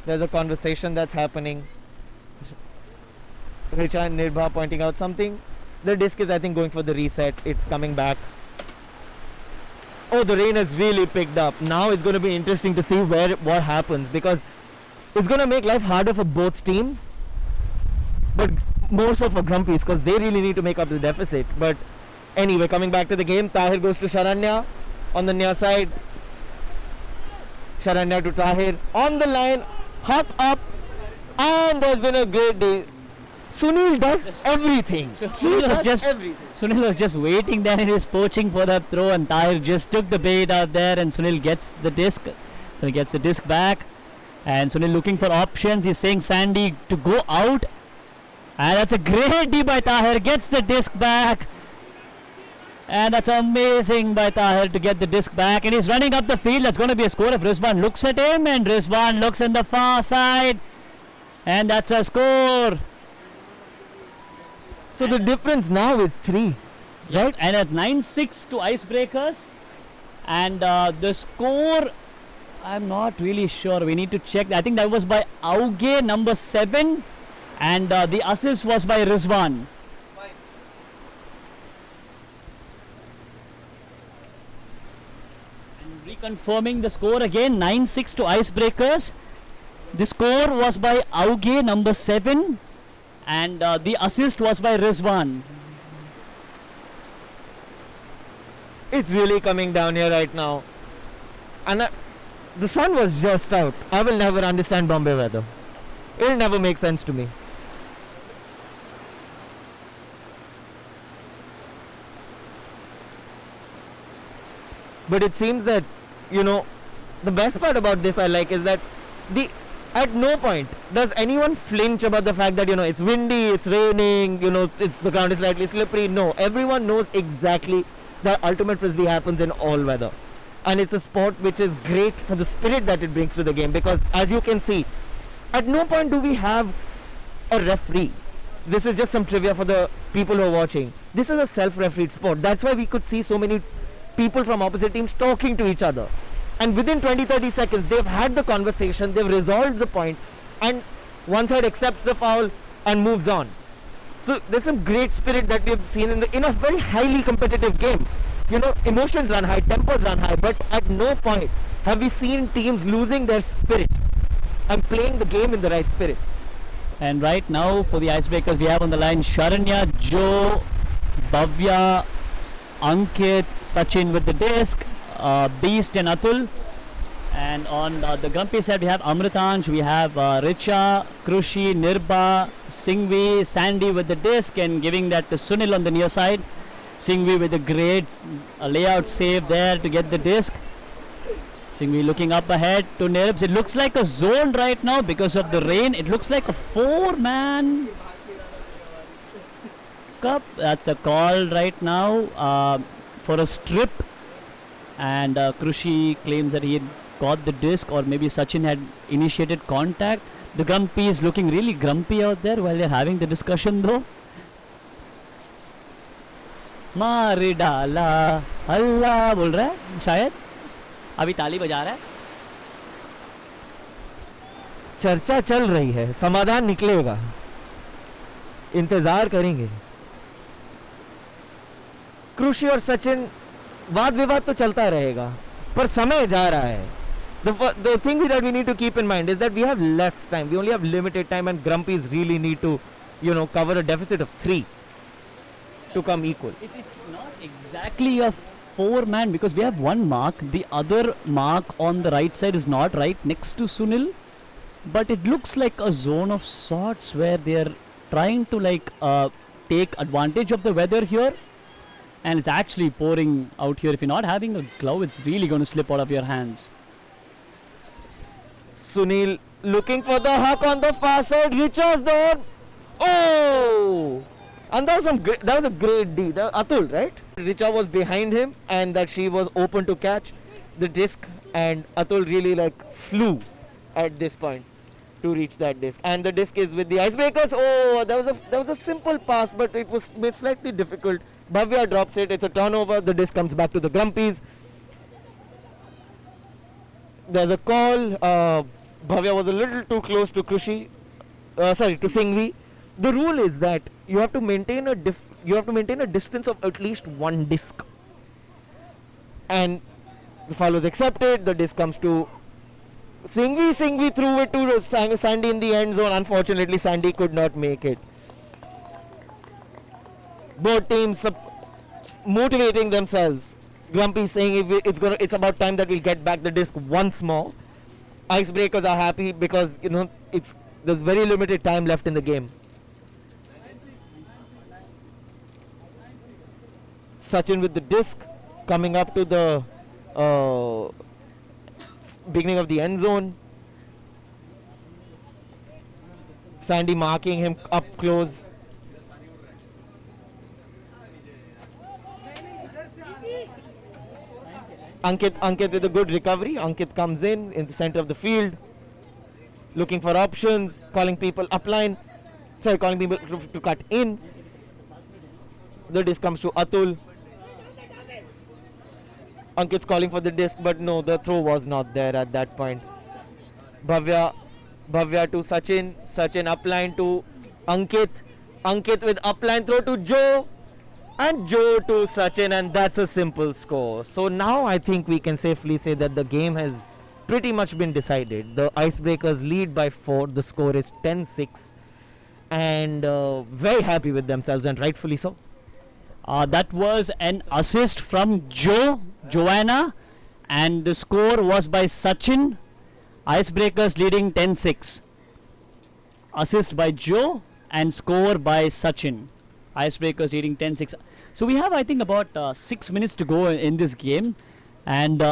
There's a conversation that's happening. Richa and Nirbha pointing out something. The disc is, I think, going for the reset. It's coming back. Oh, the rain has really picked up. Now it's going to be interesting to see what happens, because it's going to make life harder for both teams, but more so for Grumpies, because they really need to make up the deficit. But anyway, coming back to the game, Tahir goes to Sharanya on the near side. Sharanya to Tahir on the line, hop up, and there's been a great day. Sunil does everything. So He Sunil was does just everything. Sunil was just waiting there. He was poaching for that throw, and Tahir just took the bait out there, and Sunil gets the disc. Sunil gets the disc back, and Sunil looking for options. He's saying Sandy to go out, and that's a great D by Tahir. Gets the disc back, and that's amazing by Tahir to get the disc back, and he's running up the field. That's going to be a score if Rizwan looks at him, and Rizwan looks on the far side, and that's a score. So the difference now is 3, right? And it's 9-6 to Icebreakers. And the score, I'm not really sure. We need to check. I think that was by Auge, number 7. And the assist was by Rizwan. And reconfirming the score again, 9-6 to Icebreakers. The score was by Auge, number 7. And the assist was by Rizwan. It's really coming down here right now. And the sun was just out. I will never understand Bombay weather. It'll never make sense to me. But it seems that, the best part about this I like is that at no point does anyone flinch about the fact that it's windy, it's raining, the ground is slightly slippery. No, everyone knows exactly that ultimate frisbee happens in all weather, and it's a sport which is great for the spirit that it brings to the game, because as you can see, at no point do we have a referee. This is just some trivia for the people who are watching. This is a self-refereed sport. That's why we could see so many people from opposite teams talking to each other, and within 20-30 seconds they've had the conversation, they've resolved the point, and one side accepts the foul and moves on. So there's some great spirit that we've seen in a very highly competitive game. Emotions run high, tempers run high, but at no point have we seen teams losing their spirit and playing the game in the right spirit. And right now for the Icebreakers we have on the line Sharanya, Joe, Bhavya, Ankit, Sachin with the disc, Beast and Atul. And on the Grumpy side we have Amritansh, we have Richa, Krushi, Nirbha, Singhvi, Sandy with the disc, and giving that to Sunil on the near side. Singhvi with a great layout save there to get the disc. Singhvi looking up ahead to Nirbs. It looks like a zone right now because of the rain. It looks like a 4-man cup. That's a call right now for a strip. And Krushi claims that he had got the disc, or maybe Sachin had initiated contact. The Grumpy is looking really grumpy out there while they're having the discussion though. मार डाला अल्लाह बोल रहा है शायद, अभी ताली बजा रहा है. चर्चा चल रही है, समाधान निकलेगा, इंतजार करेंगे. कृषि और सचिन वाद विवाद तो चलता रहेगा, पर समय जा रहा है. The thing that we need to keep in mind is that we have less time. We only have limited time, and Grumpies really need to, cover a deficit of 3 to come equal. It's not exactly a 4-man because we have one mark. The other mark on the right side is not right next to Sunil, but it looks like a zone of sorts where they are trying to like take advantage of the weather here, and it's actually pouring out here. If you're not having a glove, it's really going to slip out of your hands. Sunil looking for the huck on the far side. Richa's there. Oh! And that was a great D. Atul, right? Richa was behind him, and that she was open to catch the disc, and Atul really like flew at this point to reach that disc. And the disc is with the icebreakers. Oh, that was a simple pass, but it was made slightly difficult. Bhavya drops it. It's a turnover. The disc comes back to the Grumpies. There's a call. Bhavya was a little too close to Krushi. To Singhvi. The rule is that you have to maintain a distance of at least one disc. And the foul was accepted. The disc comes to Singhvi. Singhvi threw it to Sandy in the end zone. Unfortunately, Sandy could not make it. Both teams motivating themselves. Grumpy saying it's about time that we'll get back the disc once more. Icebreakers are happy because there's very limited time left in the game. Sachin with the disc coming up to the beginning of the end zone. Sandy marking him up close. Ankit with a good recovery. Ankit comes in the center of the field, looking for options, calling people upline. Calling people to cut in. The disc comes to Atul. Ankit's calling for the disc, but no, the throw was not there at that point. Bhavya to Sachin. Sachin upline to Ankit. Ankit with upline throw to Joe. And Joe to Sachin, and that's a simple score. So now I think we can safely say that the game has pretty much been decided. The Icebreakers lead by 4. The score is 10-6. And very happy with themselves, and rightfully so. That was an assist from Joanna, and the score was by Sachin. Icebreakers leading 10-6. Assist by Joe and score by Sachin. Icebreakers leading 10-6. So we have, I think, about 6 minutes to go in this game, and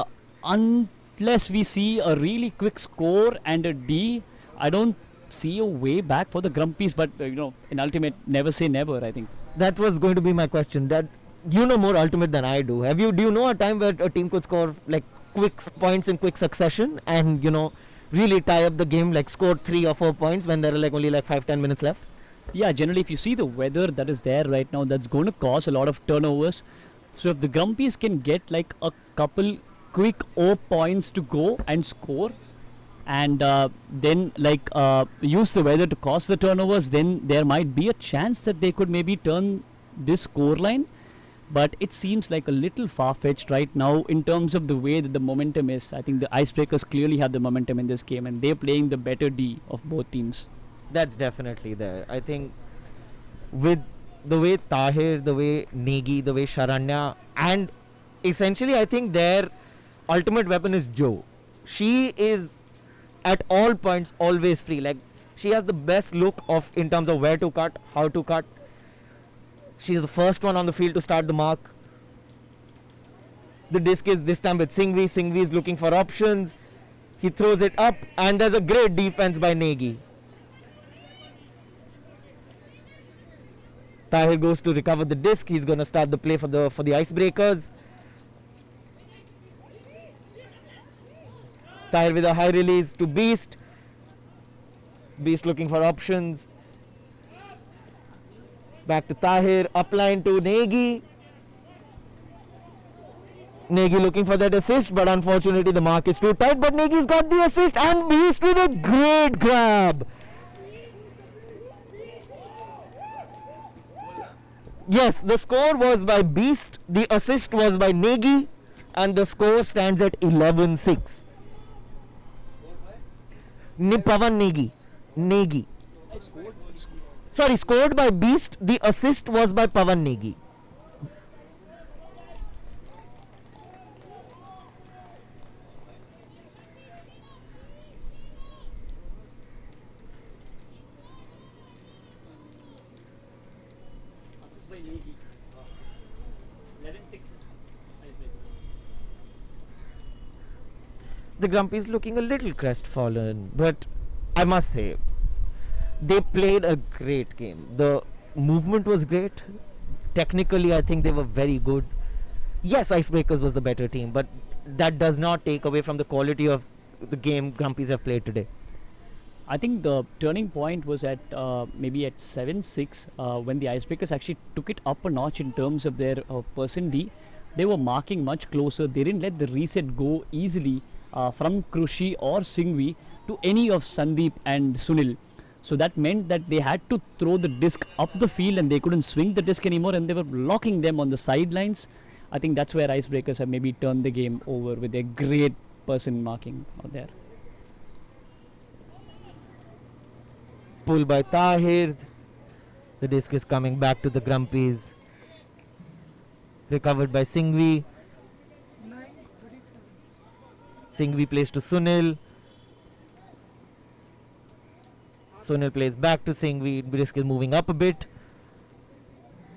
unless we see a really quick score and a D, I don't see a way back for the Grumpies. But in Ultimate, never say never, I think. That was going to be my question. That you know more Ultimate than I do. Do you know a time where a team could score like quick points in quick succession and really tie up the game, like score 3 or 4 points when there are like only like 5-10 minutes left? Yeah, generally if you see the weather that is there right now, that's going to cause a lot of turnovers. So if the Grumpies can get like a couple quick O points to go and score, and then use the weather to cause the turnovers, then there might be a chance that they could maybe turn this score line. But it seems like a little far-fetched right now in terms of the way that the momentum is. I think the Icebreakers clearly have the momentum in this game, and they're playing the better D of both teams. That's definitely there. I think with the way Tahir, the way Negi, the way Sharanya, and essentially I think their ultimate weapon is Joe. She is at all points always free. Like, she has the best look in terms of where to cut, how to cut. She's the first one on the field to start the mark. The disc is this time with Singhvi. Singhvi is looking for options. He throws it up, and there's a great defense by Negi. Tahir goes to recover the disc. He's going to start the play for the Icebreakers. Tahir with a high release to Beast. Beast looking for options. Back to Tahir. Upline to Negi. Negi looking for that assist, but unfortunately the mark is too tight. But Negi's got the assist, and Beast with a great grab. Yes, the score was by Beast, the assist was by Negi, and the score stands at 11-6. Pavan Negi. Sorry, scored by Beast, the assist was by Pavan Negi. The Grumpy is looking a little crestfallen, but I must say, they played a great game. The movement was great. Technically, I think they were very good. Yes, Icebreakers was the better team, but that does not take away from the quality of the game Grumpies have played today. I think the turning point was at maybe at 7-6 when the Icebreakers actually took it up a notch in terms of their person D. They were marking much closer. They didn't let the reset go easily from Krushi or Singvi to any of Sandeep and Sunil. So that meant that they had to throw the disc up the field and they couldn't swing the disc anymore, and they were blocking them on the sidelines. I think that's where Icebreakers have maybe turned the game over with their great person marking out there. Pull by Tahir. The disc is coming back to the Grumpies. Recovered by Singvi. Singvi plays to Sunil. Sunil plays back to Singvi. Disc is moving up a bit.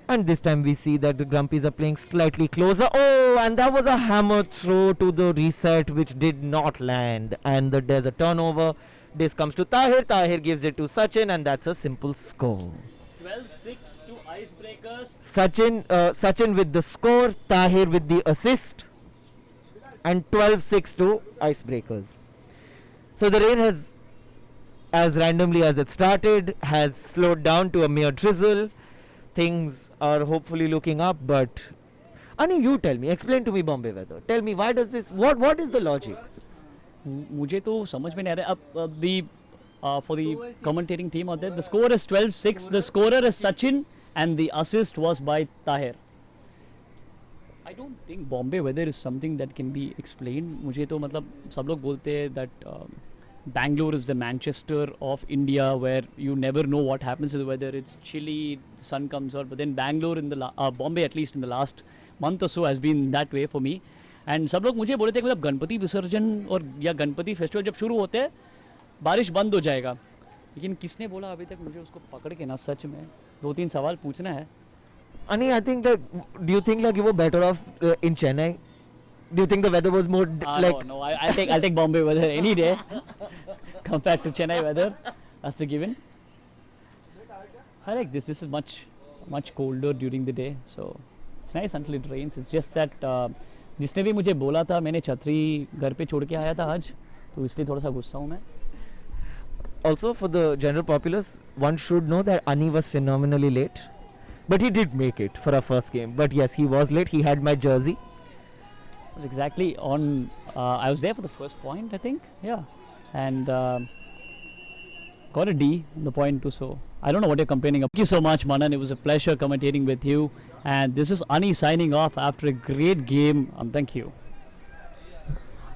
And this time we see that the Grumpies are playing slightly closer. Oh, and that was a hammer throw to the reset which did not land. And there's a turnover. This comes to Tahir. Tahir gives it to Sachin, and that's a simple score. 12-6 to Icebreakers. Sachin with the score, Tahir with the assist, and 12-6 to Icebreakers. So the rain has, as randomly as it started, has slowed down to a mere drizzle. Things are hopefully looking up, but Ani, you tell me, explain to me Bombay weather. Tell me, why does this, what is the logic? मुझे तो समझ में नहीं आ रहा अब the for the commentating team out there, the score is 12-6. The scorer is Sachin and the assist was by Tahir. I don't think Bombay weather is something that can be explained. मुझे तो मतलब सब लोग बोलते हैं that Bangalore is the Manchester of India, where you never know what happens to the weather. It's chilly, the sun comes out, but then Bangalore in the Bombay at least in the last month or so has been that way for me. And सब लोग मुझे बोले थे कि मतलब गणपति विसर्जन और या गणपति फेस्टिवल जब शुरू होते हैं बारिश बंद हो जाएगा, लेकिन किसने बोला अभी तक मुझे उसको पकड़ के ना सच में 2-3 सवाल पूछना है. Ani, I think that, do you think like you were better off in Chennai? Do you think the weather was more like... No, I'll take Bombay weather any day compared to Chennai weather. That's a given. I like this. This is much colder during the day, so it's nice until it rains. It's just that जिसने भी मुझे बोला था, मैंने छतरी घर पे छोड़ के आया था आज, तो इसलिए थोड़ा सा गुस्सा हूँ मैं. Also for the general populace, one should know that Ani was phenomenally late, but he did make it for our first game. But yes, he was late. He had my jersey. It was exactly on. I was there for the first point, I think. Yeah, and got a D on the point too. So I don't know what you're complaining about. Thank you so much, Manan. It was a pleasure commentating with you. And this is Ani signing off after a great game. Thank you.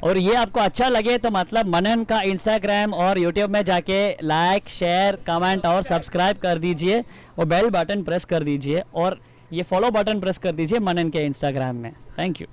और ये आपको अच्छा लगे तो मतलब मनन का Instagram और YouTube में जाके लाइक, शेयर, कमेंट और सब्सक्राइब कर दीजिए और बेल बटन प्रेस कर दीजिए और ये फॉलो बटन प्रेस कर दीजिए मनन के इंस्टाग्राम में. Thank you.